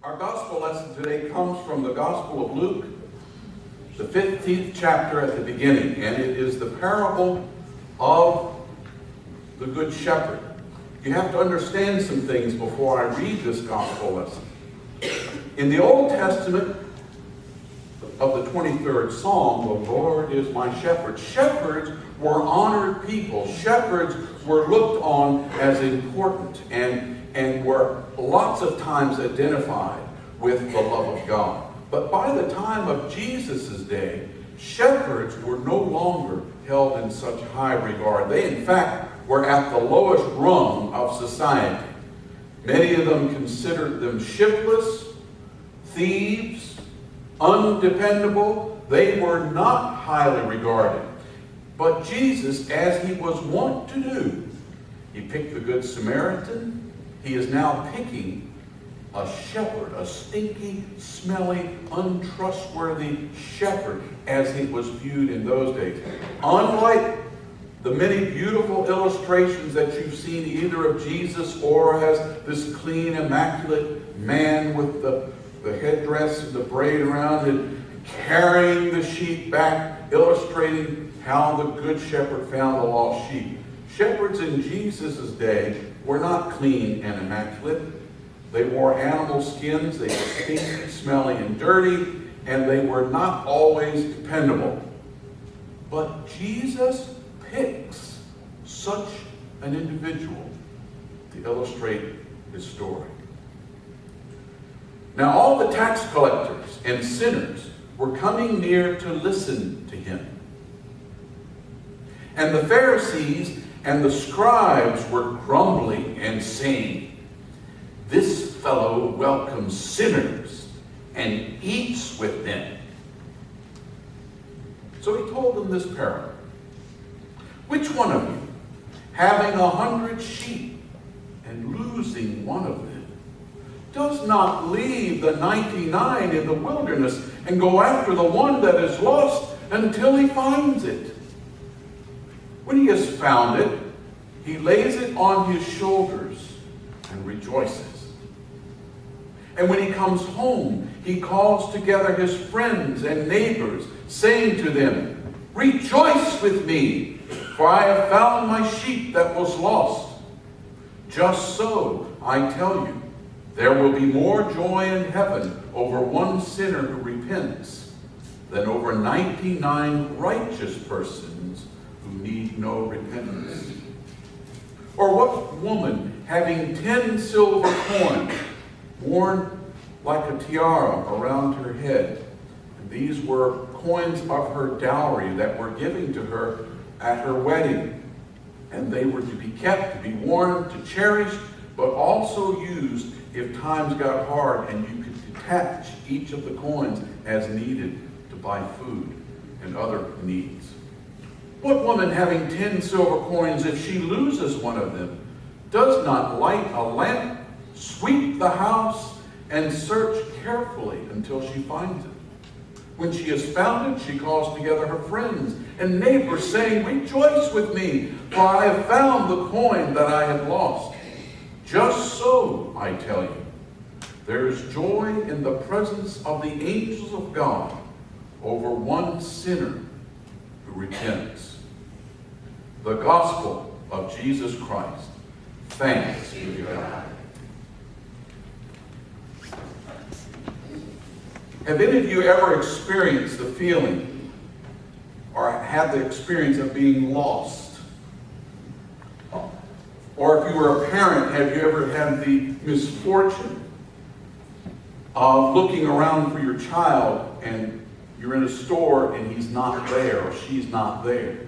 Our gospel lesson today comes from the Gospel of Luke, the 15th chapter at the beginning, and it is the parable of the Good Shepherd. You have to understand some things before I read this gospel lesson. In the Old Testament of the 23rd Psalm, the Lord is my shepherd. Shepherds were honored people. Shepherds were looked on as important and were lots of times identified with the love of God. But by the time of Jesus' day, shepherds were no longer held in such high regard. They, in fact, were at the lowest rung of society. Many of them considered them shiftless, thieves, undependable. They were not highly regarded. But Jesus, as he was wont to do, he picked the Good Samaritan. He is now picking a shepherd, a stinky, smelly, untrustworthy shepherd as he was viewed in those days. Unlike the many beautiful illustrations that you've seen either of Jesus or as this clean, immaculate man with the headdress and the braid around and carrying the sheep back, illustrating how the good shepherd found the lost sheep. Shepherds in Jesus' day were not clean and immaculate. They wore animal skins, they were stinky, smelly, and dirty, and they were not always dependable. But Jesus picks such an individual to illustrate his story. Now all the tax collectors and sinners were coming near to listen to him. And the Pharisees and the scribes were grumbling and saying, "This fellow welcomes sinners and eats with them." So he told them this parable. "Which one of you, having 100 sheep and losing one of them, does not leave the 99 in the wilderness and go after the one that is lost until he finds it? When he has found it, he lays it on his shoulders and rejoices. And when he comes home, he calls together his friends and neighbors, saying to them, 'Rejoice with me, for I have found my sheep that was lost.' Just so, I tell you, there will be more joy in heaven over one sinner who repents than over 99 righteous persons who need no repentance. Or what woman, having 10 silver coins, worn like a tiara around her head," and these were coins of her dowry that were given to her at her wedding, and they were to be kept, to be worn, to cherish, but also used if times got hard and you could detach each of the coins as needed to buy food and other needs. What woman, having 10 silver coins, if she loses one of them, does not light a lamp, sweep the house, and search carefully until she finds it? When she has found it, she calls together her friends and neighbors, saying, 'Rejoice with me, for I have found the coin that I had lost.' Just so, I tell you, there is joy in the presence of the angels of God over one sinner who repents." The gospel of Jesus Christ. Thanks be to God. Have any of you ever experienced the feeling or had the experience of being lost? Or if you were a parent, have you ever had the misfortune of looking around for your child and you're in a store and he's not there or she's not there?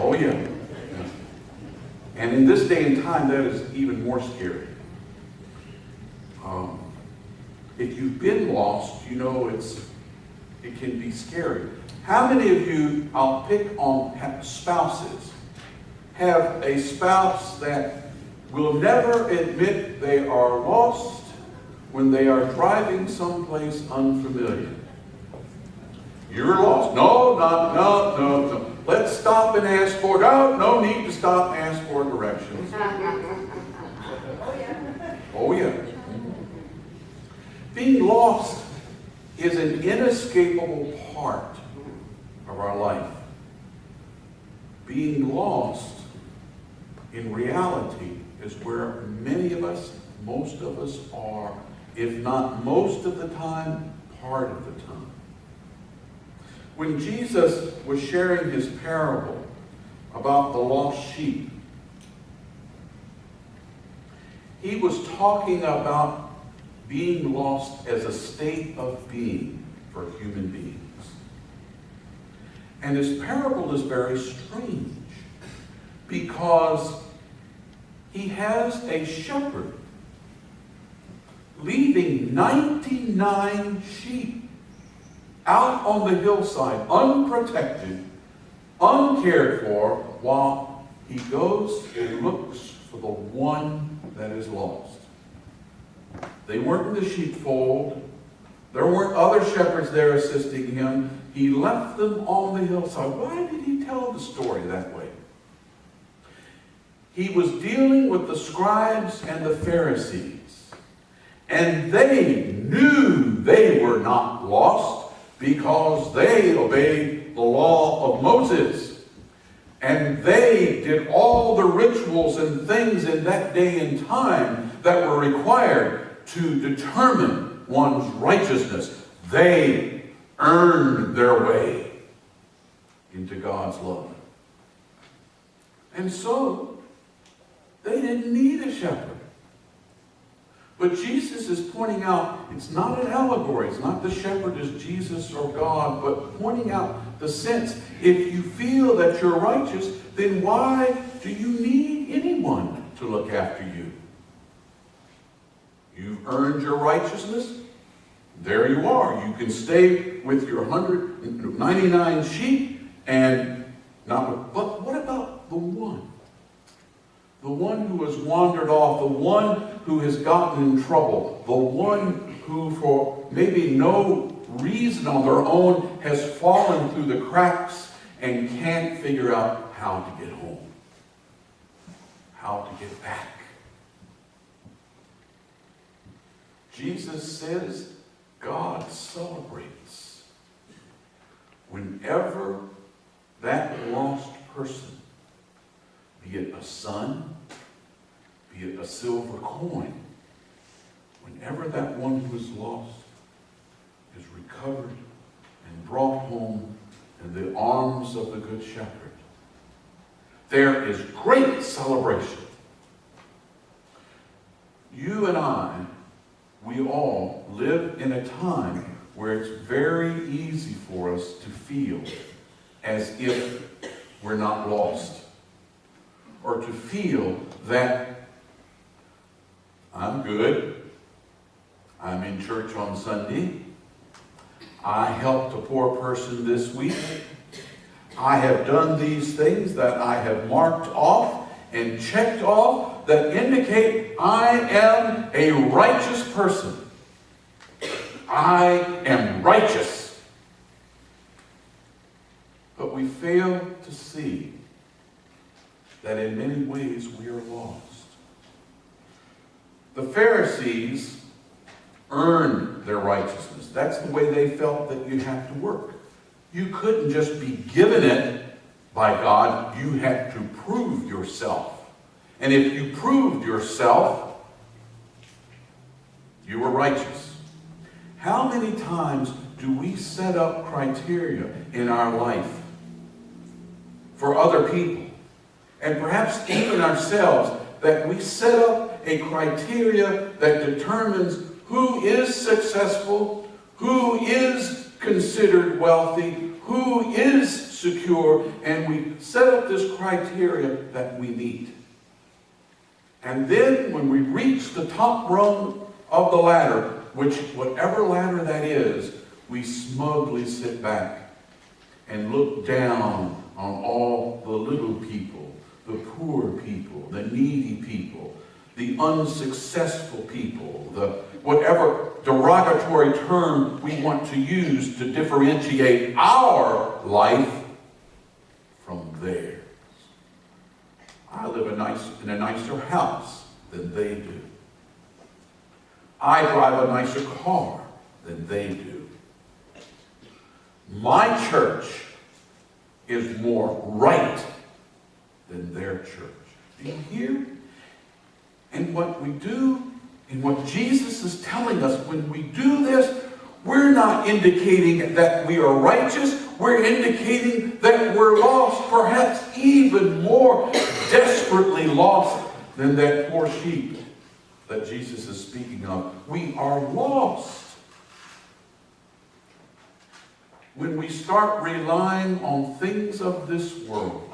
Oh yeah. And in this day and time, that is even more scary. If you've been lost, you know it can be scary. How many of you, I'll pick on spouses, have a spouse that will never admit they are lost when they are driving someplace unfamiliar? You're lost. No. Let's stop and ask for it. No need to stop and ask for directions. Oh, yeah. Being lost is an inescapable part of our life. Being lost, in reality, is where many of us, most of us are, if not most of the time, part of the time. When Jesus was sharing his parable about the lost sheep, he was talking about being lost as a state of being for human beings. And his parable is very strange because he has a shepherd leaving 99 sheep out on the hillside, unprotected, uncared for, while he goes and looks for the one that is lost. They weren't in the sheepfold. There weren't other shepherds there assisting him. He left them on the hillside. Why did he tell the story that way? He was dealing with the scribes and the Pharisees, and they knew they were not lost because they obeyed the law of Moses. And they did all the rituals and things in that day and time that were required to determine one's righteousness. They earned their way into God's love. And so, they didn't need a shepherd. But Jesus is pointing out, it's not an allegory. It's not the shepherd is Jesus or God, but pointing out the sense. If you feel that you're righteous, then why do you need anyone to look after you? You've earned your righteousness. There you are. You can stay with your 199 sheep and not. But what about the one? The one who has wandered off, the one who has gotten in trouble, the one who for maybe no reason on their own has fallen through the cracks and can't figure out how to get home, how to get back. Jesus says God celebrates whenever that lost person, be it a son, be it a silver coin, whenever that one who is lost is recovered and brought home in the arms of the Good Shepherd, there is great celebration. You and I, we all live in a time where it's very easy for us to feel as if we're not lost, or to feel that I'm good, I'm in church on Sunday, I helped a poor person this week, I have done these things that I have marked off and checked off that indicate I am a righteous person. I am righteous. But we fail to see that in many ways we are lost. The Pharisees earned their righteousness. That's the way they felt that you have to work. You couldn't just be given it by God. You had to prove yourself. And if you proved yourself, you were righteous. How many times do we set up criteria in our life for other people, and perhaps even ourselves, that we set up a criteria that determines who is successful, who is considered wealthy, who is secure, and we set up this criteria that we meet. And then when we reach the top rung of the ladder, which whatever ladder that is, we smugly sit back and look down on all the little people, the poor people, the needy people, the unsuccessful people, the whatever derogatory term we want to use to differentiate our life from theirs. I live in a nicer house than they do. I drive a nicer car than they do. My church is more right than their church. Do you hear? And what we do, and what Jesus is telling us, when we do this, we're not indicating that we are righteous. We're indicating that we're lost, perhaps even more desperately lost than that poor sheep that Jesus is speaking of. We are lost. When we start relying on things of this world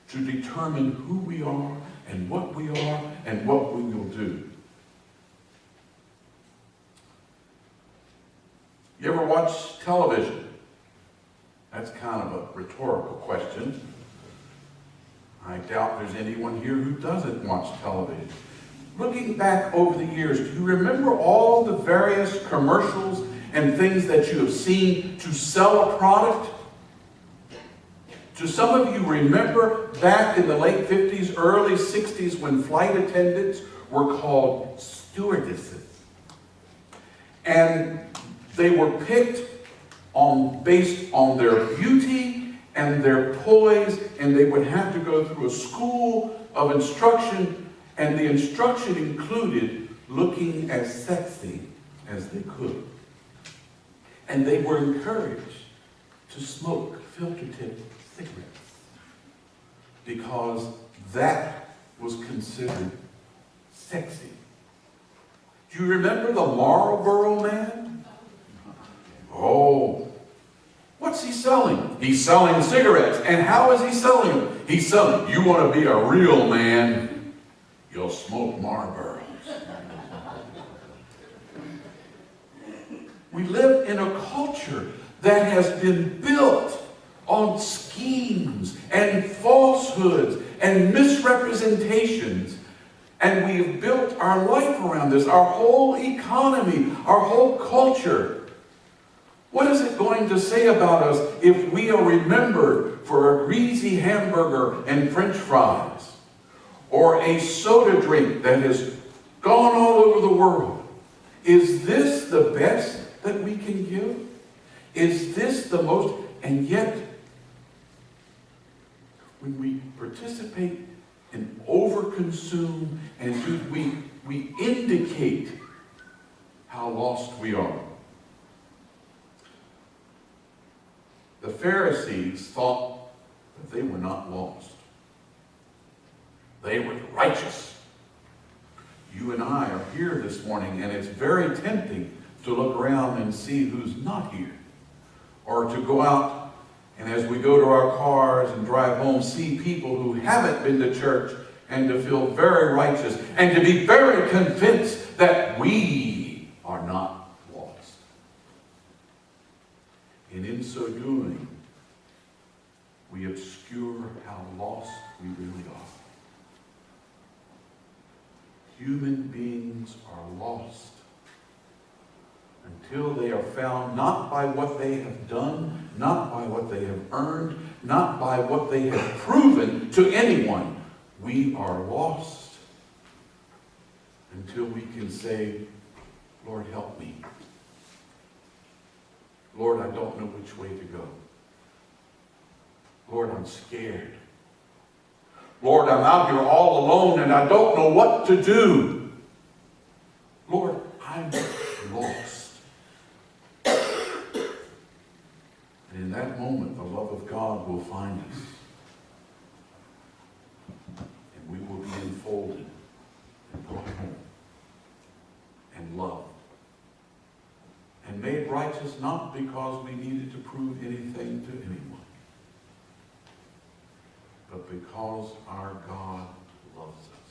to determine who we are and what we are and what we will do. You ever watch television? That's kind of a rhetorical question. I doubt there's anyone here who doesn't watch television. Looking back over the years, do you remember all the various commercials and things that you have seen to sell a product? Do some of you remember back in the late 50s, early 60s when flight attendants were called stewardesses? And they were picked based on their beauty and their poise, and they would have to go through a school of instruction, and the instruction included looking as sexy as they could. And they were encouraged to smoke filter-tip cigarettes because that was considered sexy. Do you remember the Marlboro Man? Oh, what's he selling? He's selling cigarettes. And how is he selling them? He's selling, you want to be a real man, you'll smoke Marlboros. We live in a culture that has been built on schemes and falsehoods and misrepresentations. And we have built our life around this, our whole economy, our whole culture. What is it going to say about us if we are remembered for a greasy hamburger and French fries, or a soda drink that has gone all over the world? Is this the best that we can give? Is this the most? And yet, when we participate and overconsume, and we indicate how lost we are. The Pharisees thought that they were not lost. They were righteous. You and I are here this morning, and it's very tempting to look around and see who's not here. Or to go out and as we go to our cars and drive home, see people who haven't been to church and to feel very righteous and to be very convinced that we are not lost. And in so doing, we obscure how lost we really are. Human beings are lost until they are found not by what they have done, not by what they have earned, not by what they have proven to anyone. We are lost until we can say, Lord, help me. Lord, I don't know which way to go. Lord, I'm scared. Lord, I'm out here all alone and I don't know what to do. Lord, I'm lost. And in that moment, the love of God will find us. And we will be enfolded and brought home and loved. And made righteous not because we needed to prove anything to anyone, but because our God loves us.